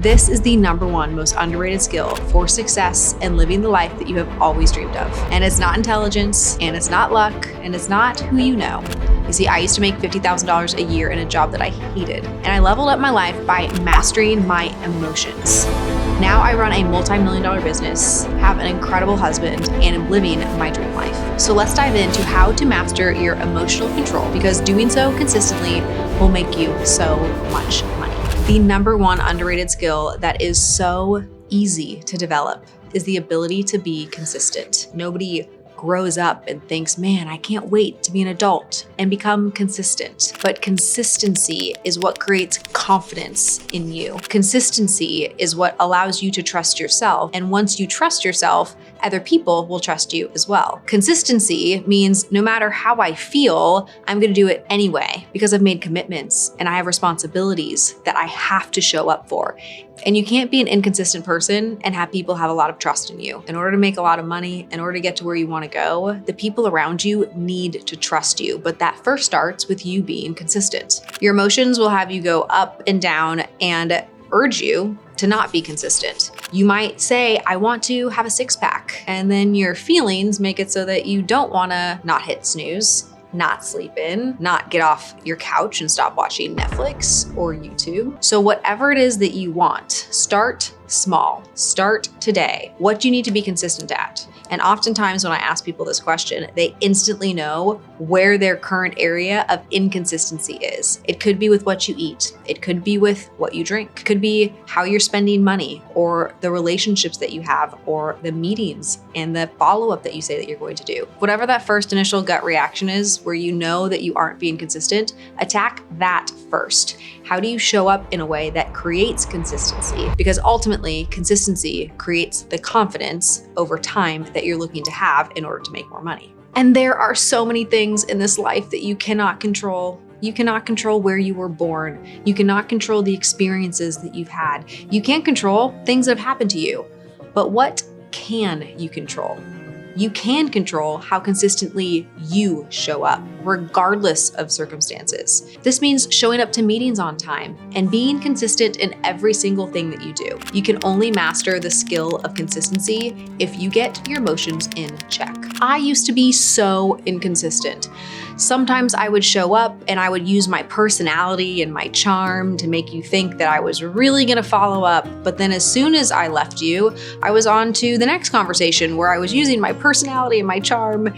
This is the number one most underrated skill for success and living the life that you have always dreamed of. And it's not intelligence, and it's not luck, and it's not who you know. You see, I used to make $50,000 a year in a job that I hated, and I leveled up my life by mastering my emotions. Now I run a multi-million-dollar business, have an incredible husband, and am living my dream life. So let's dive into how to master your emotional control, because doing so consistently will make you so much money. The number one underrated skill that is so easy to develop is the ability to be consistent. Nobody grows up and thinks, man, I can't wait to be an adult and become consistent. But consistency is what creates confidence in you. Consistency is what allows you to trust yourself. And once you trust yourself, other people will trust you as well. Consistency means no matter how I feel, I'm going to do it anyway because I've made commitments and I have responsibilities that I have to show up for. And you can't be an inconsistent person and have people have a lot of trust in you. In order to make a lot of money, in order to get to where you want to go, the people around you need to trust you. But that first starts with you being consistent. Your emotions will have you go up and down and urge you to not be consistent. You might say, I want to have a six-pack, and then your feelings make it so that you don't want to not hit snooze, not sleep in, not get off your couch and stop watching Netflix or YouTube. So whatever it is that you want, start small. Start today. What do you need to be consistent at? And oftentimes when I ask people this question, they instantly know where their current area of inconsistency is. It could be with what you eat. It could be with what you drink. It could be how you're spending money, or the relationships that you have, or the meetings and the follow-up that you say that you're going to do. Whatever that first initial gut reaction is where you know that you aren't being consistent, attack that first. How do you show up in a way that creates consistency? Because ultimately, consistency creates the confidence over time that you're looking to have in order to make more money. And there are so many things in this life that you cannot control. You cannot control where you were born. You cannot control the experiences that you've had. You can't control things that have happened to you. But what can you control? You can control how consistently you show up, regardless of circumstances. This means showing up to meetings on time and being consistent in every single thing that you do. You can only master the skill of consistency if you get your emotions in check. I used to be so inconsistent. Sometimes I would show up and I would use my personality and my charm to make you think that I was really gonna follow up. But then as soon as I left you, I was on to the next conversation where I was using my personality and my charm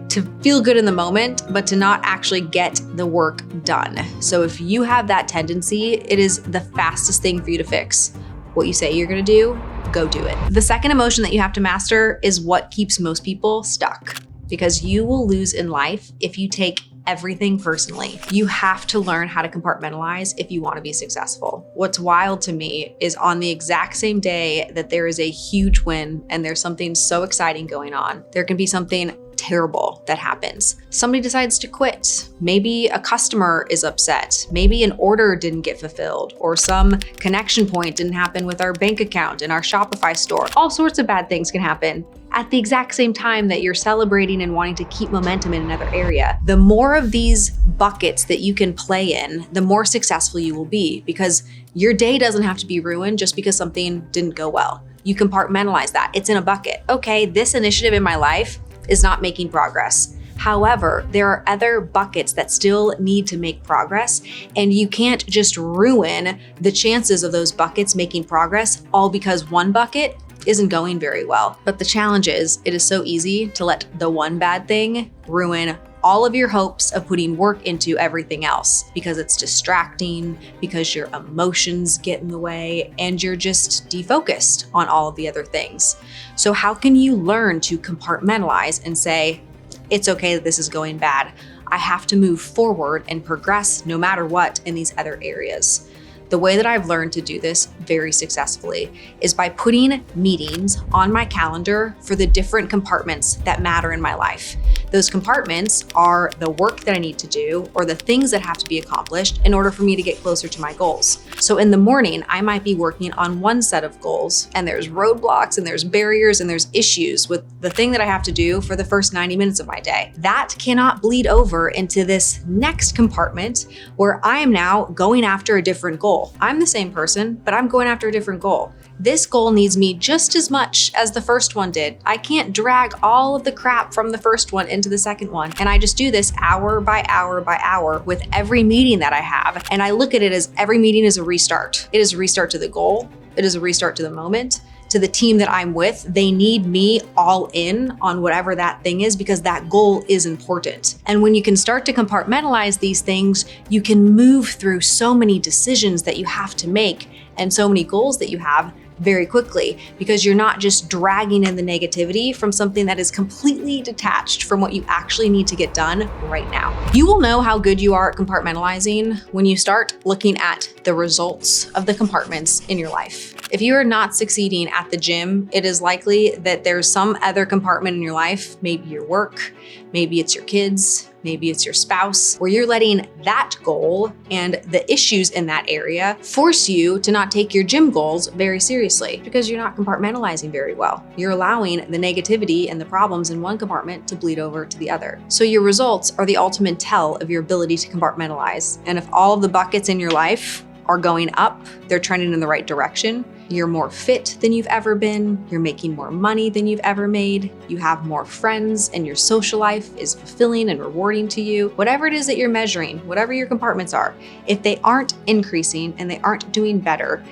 to feel good in the moment, but to not actually get the work done. So if you have that tendency, it is the fastest thing for you to fix. What you say you're gonna do, go do it. The second emotion that you have to master is what keeps most people stuck. Because you will lose in life if you take everything personally. You have to learn how to compartmentalize if you want to be successful. What's wild to me is on the exact same day that there is a huge win and there's something so exciting going on, there can be something terrible that happens. Somebody decides to quit. Maybe a customer is upset. Maybe an order didn't get fulfilled, or some connection point didn't happen with our bank account in our Shopify store. All sorts of bad things can happen at the exact same time that you're celebrating and wanting to keep momentum in another area. The more of these buckets that you can play in, the more successful you will be, because your day doesn't have to be ruined just because something didn't go well. You compartmentalize that. It's in a bucket. Okay, this initiative in my life is not making progress. However, there are other buckets that still need to make progress, and you can't just ruin the chances of those buckets making progress all because one bucket isn't going very well. But the challenge is, it is so easy to let the one bad thing ruin all of your hopes of putting work into everything else, because it's distracting, because your emotions get in the way, and you're just defocused on all of the other things. So how can you learn to compartmentalize and say, it's okay that this is going bad. I have to move forward and progress no matter what in these other areas. The way that I've learned to do this very successfully is by putting meetings on my calendar for the different compartments that matter in my life. Those compartments are the work that I need to do or the things that have to be accomplished in order for me to get closer to my goals. So in the morning, I might be working on one set of goals, and there's roadblocks and there's barriers and there's issues with the thing that I have to do for the first 90 minutes of my day. That cannot bleed over into this next compartment where I am now going after a different goal. goal. I'm the same person, but I'm going after a different goal. This goal needs me just as much as the first one did. I can't drag all of the crap from the first one into the second one. And I just do this hour by hour by hour with every meeting that I have. And I look at it as every meeting is a restart. It is a restart to the goal. It is a restart to the moment, to the team that I'm with. They need me all in on whatever that thing is because that goal is important. And when you can start to compartmentalize these things, you can move through so many decisions that you have to make and so many goals that you have very quickly, because you're not just dragging in the negativity from something that is completely detached from what you actually need to get done right now. You will know how good you are at compartmentalizing when you start looking at the results of the compartments in your life. If you are not succeeding at the gym, it is likely that there's some other compartment in your life, maybe your work, maybe it's your kids, maybe it's your spouse, where you're letting that goal and the issues in that area force you to not take your gym goals very seriously because you're not compartmentalizing very well. You're allowing the negativity and the problems in one compartment to bleed over to the other. So your results are the ultimate tell of your ability to compartmentalize. And if all of the buckets in your life are going up, they're trending in the right direction, you're more fit than you've ever been, you're making more money than you've ever made, you have more friends, and your social life is fulfilling and rewarding to you. Whatever it is that you're measuring, whatever your compartments are, if they aren't increasing and they aren't doing better,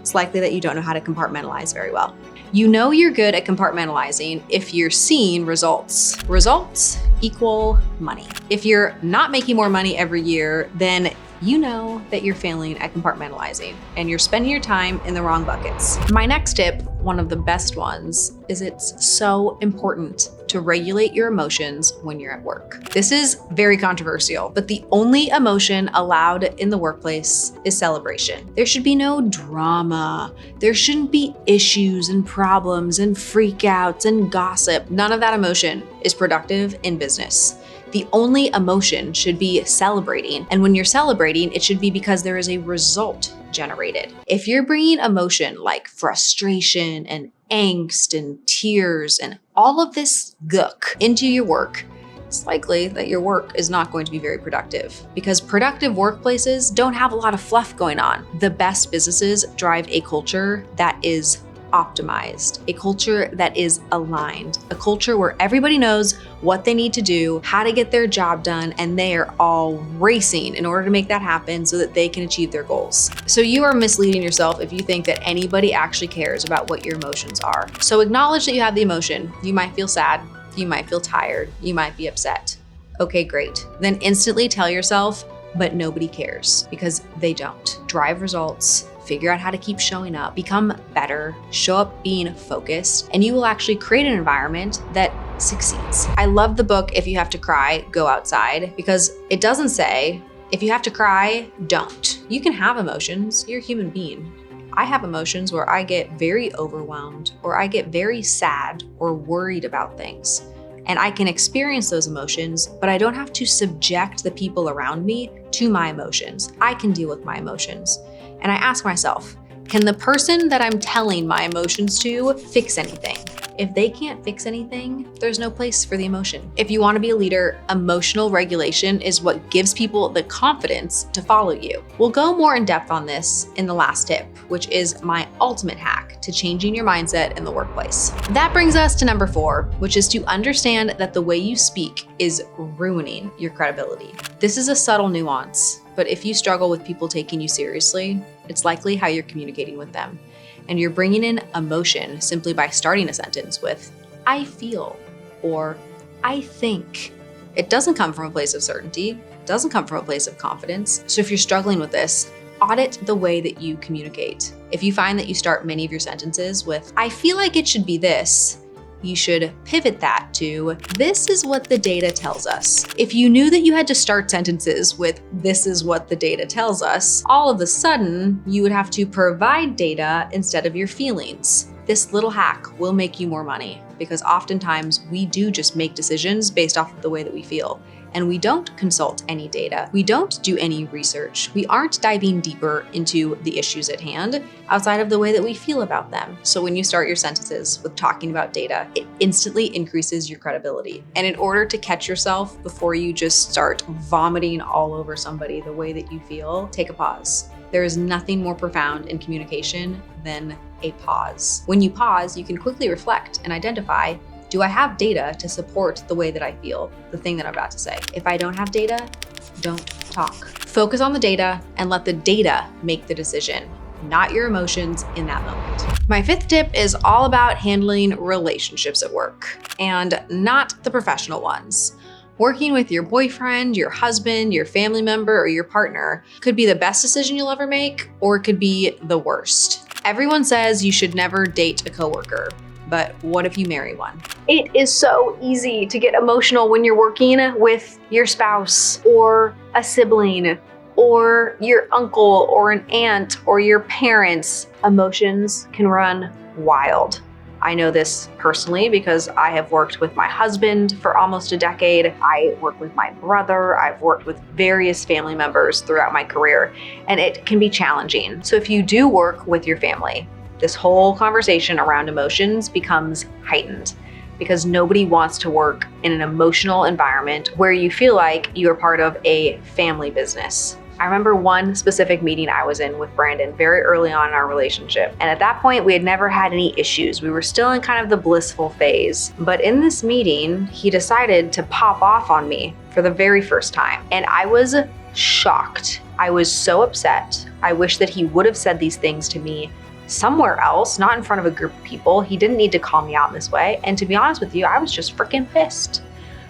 it's likely that you don't know how to compartmentalize very well. You know you're good at compartmentalizing if you're seeing results. Results equal money. If you're not making more money every year, then you know that you're failing at compartmentalizing and you're spending your time in the wrong buckets. My next tip, one of the best ones, is it's so important to regulate your emotions when you're at work. This is very controversial, but the only emotion allowed in the workplace is celebration. There should be no drama. There shouldn't be issues and problems and freakouts and gossip. None of that emotion is productive in business. The only emotion should be celebrating. And when you're celebrating, it should be because there is a result generated. If you're bringing emotion like frustration and angst and tears and all of this gook into your work, it's likely that your work is not going to be very productive, because productive workplaces don't have a lot of fluff going on. The best businesses drive a culture that is optimized, a culture that is aligned, a culture where everybody knows what they need to do, how to get their job done, and they are all racing in order to make that happen so that they can achieve their goals. So you are misleading yourself if you think that anybody actually cares about what your emotions are. So acknowledge that you have the emotion. You might feel sad, you might feel tired, you might be upset. Okay, great. Then instantly tell yourself, but nobody cares, because they don't. Drive results. Figure out how to keep showing up, become better, show up being focused, and you will actually create an environment that succeeds. I love the book, If You Have to Cry, Go Outside, because it doesn't say, if you have to cry, don't. You can have emotions, you're a human being. I have emotions where I get very overwhelmed, or I get very sad or worried about things. And I can experience those emotions, but I don't have to subject the people around me to my emotions. I can deal with my emotions. And I ask myself, can the person that I'm telling my emotions to fix anything? If they can't fix anything, there's no place for the emotion. If you want to be a leader, emotional regulation is what gives people the confidence to follow you. We'll go more in depth on this in the last tip, which is my ultimate hack to changing your mindset in the workplace. That brings us to number 4, which is to understand that the way you speak is ruining your credibility. This is a subtle nuance, but if you struggle with people taking you seriously, it's likely how you're communicating with them. And you're bringing in emotion simply by starting a sentence with, I feel, or I think. It doesn't come from a place of certainty. It doesn't come from a place of confidence. So if you're struggling with this, audit the way that you communicate. If you find that you start many of your sentences with, I feel like it should be this, you should pivot that to, this is what the data tells us. If you knew that you had to start sentences with, this is what the data tells us, all of a sudden, you would have to provide data instead of your feelings. This little hack will make you more money, because oftentimes we do just make decisions based off of the way that we feel. And we don't consult any data. We don't do any research. We aren't diving deeper into the issues at hand outside of the way that we feel about them. So when you start your sentences with talking about data, it instantly increases your credibility. And in order to catch yourself before you just start vomiting all over somebody the way that you feel, take a pause. There is nothing more profound in communication than a pause. When you pause, you can quickly reflect and identify, do I have data to support the way that I feel, the thing that I'm about to say? If I don't have data, don't talk. Focus on the data and let the data make the decision, not your emotions in that moment. My fifth tip is all about handling relationships at work, and not the professional ones. Working with your boyfriend, your husband, your family member, or your partner could be the best decision you'll ever make, or it could be the worst. Everyone says you should never date a coworker, but what if you marry one? It is so easy to get emotional when you're working with your spouse or a sibling or your uncle or an aunt or your parents. Emotions can run wild. I know this personally because I have worked with my husband for almost a decade. I work with my brother. I've worked with various family members throughout my career, and it can be challenging. So if you do work with your family, this whole conversation around emotions becomes heightened because nobody wants to work in an emotional environment where you feel like you are part of a family business. I remember one specific meeting I was in with Brandon very early on in our relationship. And at that point, we had never had any issues. We were still in kind of the blissful phase. But in this meeting, he decided to pop off on me for the very first time. And I was shocked. I was so upset. I wish that he would have said these things to me somewhere else, not in front of a group of people. He didn't need to call me out in this way. And to be honest with you, I was just freaking pissed.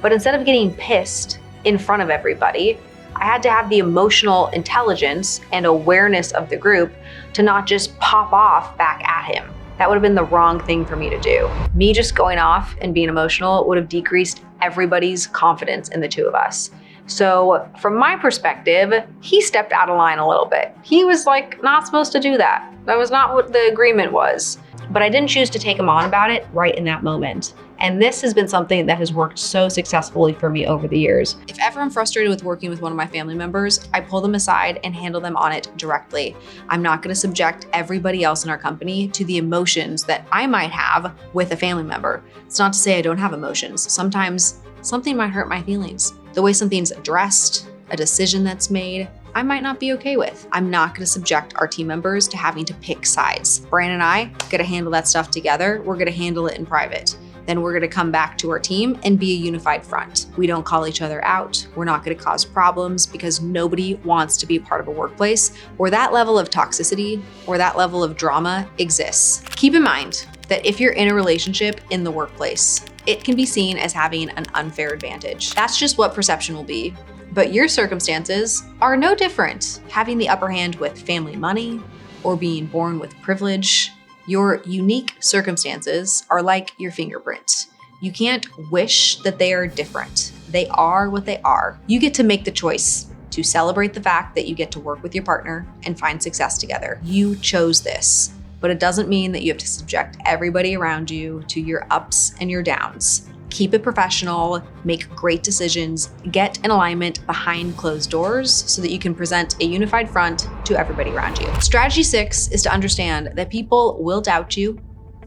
But instead of getting pissed in front of everybody, I had to have the emotional intelligence and awareness of the group to not just pop off back at him. That would have been the wrong thing for me to do. Me just going off and being emotional would have decreased everybody's confidence in the two of us. So from my perspective, he stepped out of line a little bit. He was like not supposed to do that. That was not what the agreement was. But I didn't choose to take him on about it right in that moment. And this has been something that has worked so successfully for me over the years. If ever I'm frustrated with working with one of my family members, I pull them aside and handle them on it directly. I'm not gonna subject everybody else in our company to the emotions that I might have with a family member. It's not to say I don't have emotions. Sometimes something might hurt my feelings. The way something's addressed, a decision that's made, I might not be okay with. I'm not gonna subject our team members to having to pick sides. Brandon and I gotta handle that stuff together. We're gonna handle it in private. Then we're gonna come back to our team and be a unified front. We don't call each other out. We're not gonna cause problems because nobody wants to be a part of a workplace where that level of toxicity or that level of drama exists. Keep in mind that if you're in a relationship in the workplace, it can be seen as having an unfair advantage. That's just what perception will be. But your circumstances are no different. Having the upper hand with family money or being born with privilege, your unique circumstances are like your fingerprint. You can't wish that they are different. They are what they are. You get to make the choice to celebrate the fact that you get to work with your partner and find success together. You chose this, but it doesn't mean that you have to subject everybody around you to your ups and your downs. Keep it professional, make great decisions, get in alignment behind closed doors so that you can present a unified front to everybody around you. Strategy 6 is to understand that people will doubt you,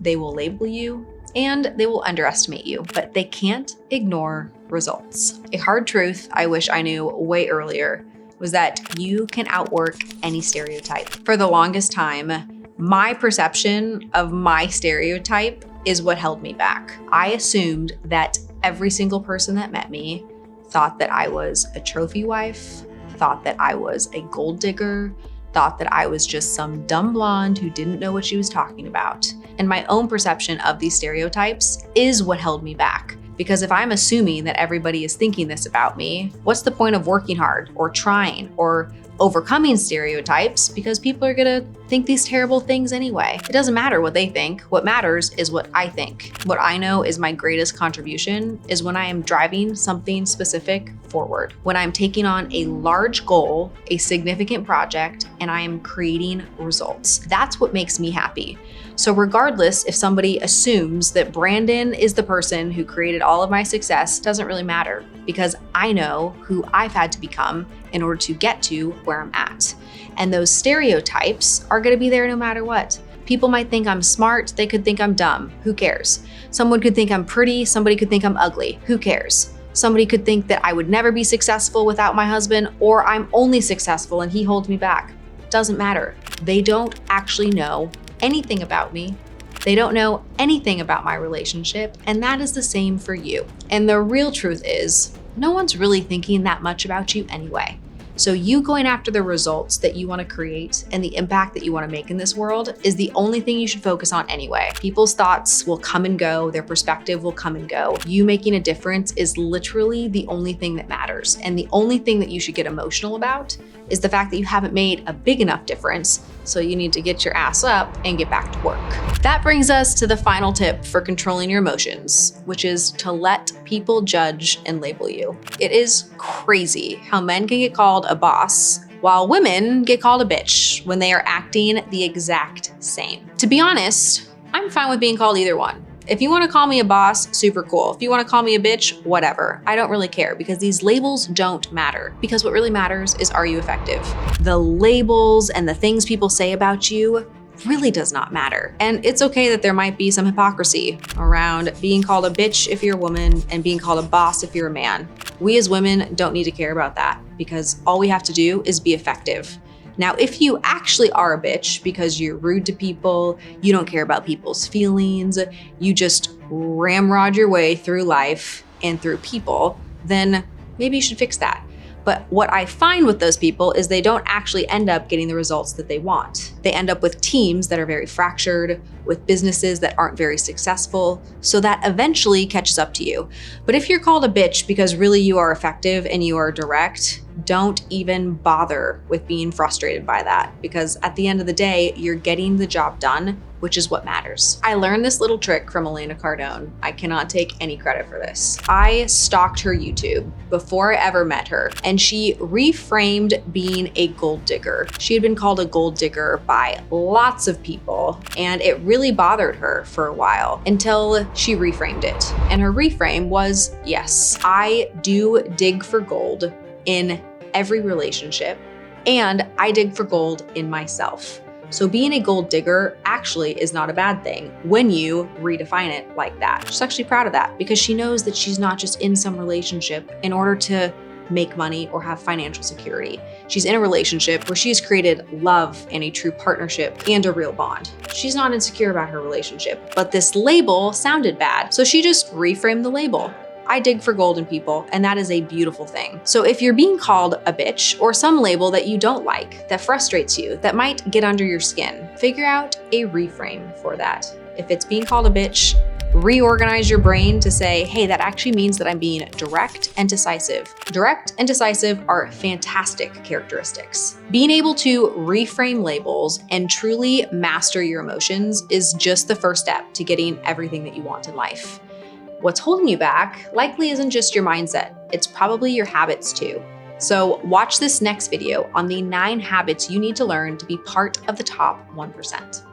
they will label you, and they will underestimate you, but they can't ignore results. A hard truth I wish I knew way earlier was that you can outwork any stereotype. For the longest time, my perception of my stereotype is what held me back. I assumed that every single person that met me thought that I was a trophy wife, thought that I was a gold digger, thought that I was just some dumb blonde who didn't know what she was talking about. And my own perception of these stereotypes is what held me back. Because if I'm assuming that everybody is thinking this about me, what's the point of working hard or trying or overcoming stereotypes, because people are gonna think these terrible things anyway. It doesn't matter what they think. What matters is what I think. What I know is my greatest contribution is when I am driving something specific forward, when I'm taking on a large goal, a significant project, and I am creating results. That's what makes me happy. So regardless if somebody assumes that Brandon is the person who created all of my success, doesn't really matter, because I know who I've had to become in order to get to where I'm at. And those stereotypes are gonna be there no matter what. People might think I'm smart, they could think I'm dumb, who cares? Someone could think I'm pretty, somebody could think I'm ugly, who cares? Somebody could think that I would never be successful without my husband, or I'm only successful and he holds me back. doesn't matter. They don't actually know anything about me. They don't know anything about my relationship, and that is the same for you. And the real truth is, no one's really thinking that much about you anyway. So you going after the results that you want to create and the impact that you want to make in this world is the only thing you should focus on anyway. People's thoughts will come and go, their perspective will come and go. You making a difference is literally the only thing that matters. And the only thing that you should get emotional about is the fact that you haven't made a big enough difference. So you need to get your ass up and get back to work. That brings us to the final tip for controlling your emotions, which is to let people judge and label you. It is crazy how men can get called a boss while women get called a bitch when they are acting the exact same. To be honest, I'm fine with being called either one. If you want to call me a boss, super cool. If you want to call me a bitch, whatever. I don't really care because these labels don't matter. Because what really matters is, are you effective? The labels and the things people say about you really does not matter. And it's okay that there might be some hypocrisy around being called a bitch if you're a woman and being called a boss if you're a man. We as women don't need to care about that because all we have to do is be effective. Now, if you actually are a bitch because you're rude to people, you don't care about people's feelings, you just ramrod your way through life and through people, then maybe you should fix that. But what I find with those people is they don't actually end up getting the results that they want. They end up with teams that are very fractured, with businesses that aren't very successful, so that eventually catches up to you. But if you're called a bitch because really you are effective and you are direct, don't even bother with being frustrated by that, because at the end of the day, you're getting the job done, which is what matters. I learned this little trick from Elena Cardone. I cannot take any credit for this. I stalked her YouTube before I ever met her, and she reframed being a gold digger. She had been called a gold digger by lots of people, and it really bothered her for a while until she reframed it. And her reframe was, yes, I do dig for gold in every relationship, and I dig for gold in myself. So being a gold digger actually is not a bad thing when you redefine it like that. She's actually proud of that because she knows that she's not just in some relationship in order to make money or have financial security. She's in a relationship where she's created love and a true partnership and a real bond. She's not insecure about her relationship, but this label sounded bad. So she just reframed the label. I dig for gold in people, and that is a beautiful thing. So if you're being called a bitch or some label that you don't like, that frustrates you, that might get under your skin, figure out a reframe for that. If it's being called a bitch, reorganize your brain to say, hey, that actually means that I'm being direct and decisive. Direct and decisive are fantastic characteristics. Being able to reframe labels and truly master your emotions is just the first step to getting everything that you want in life. What's holding you back likely isn't just your mindset, it's probably your habits too. So watch this next video on the 9 habits you need to learn to be part of the top 1%.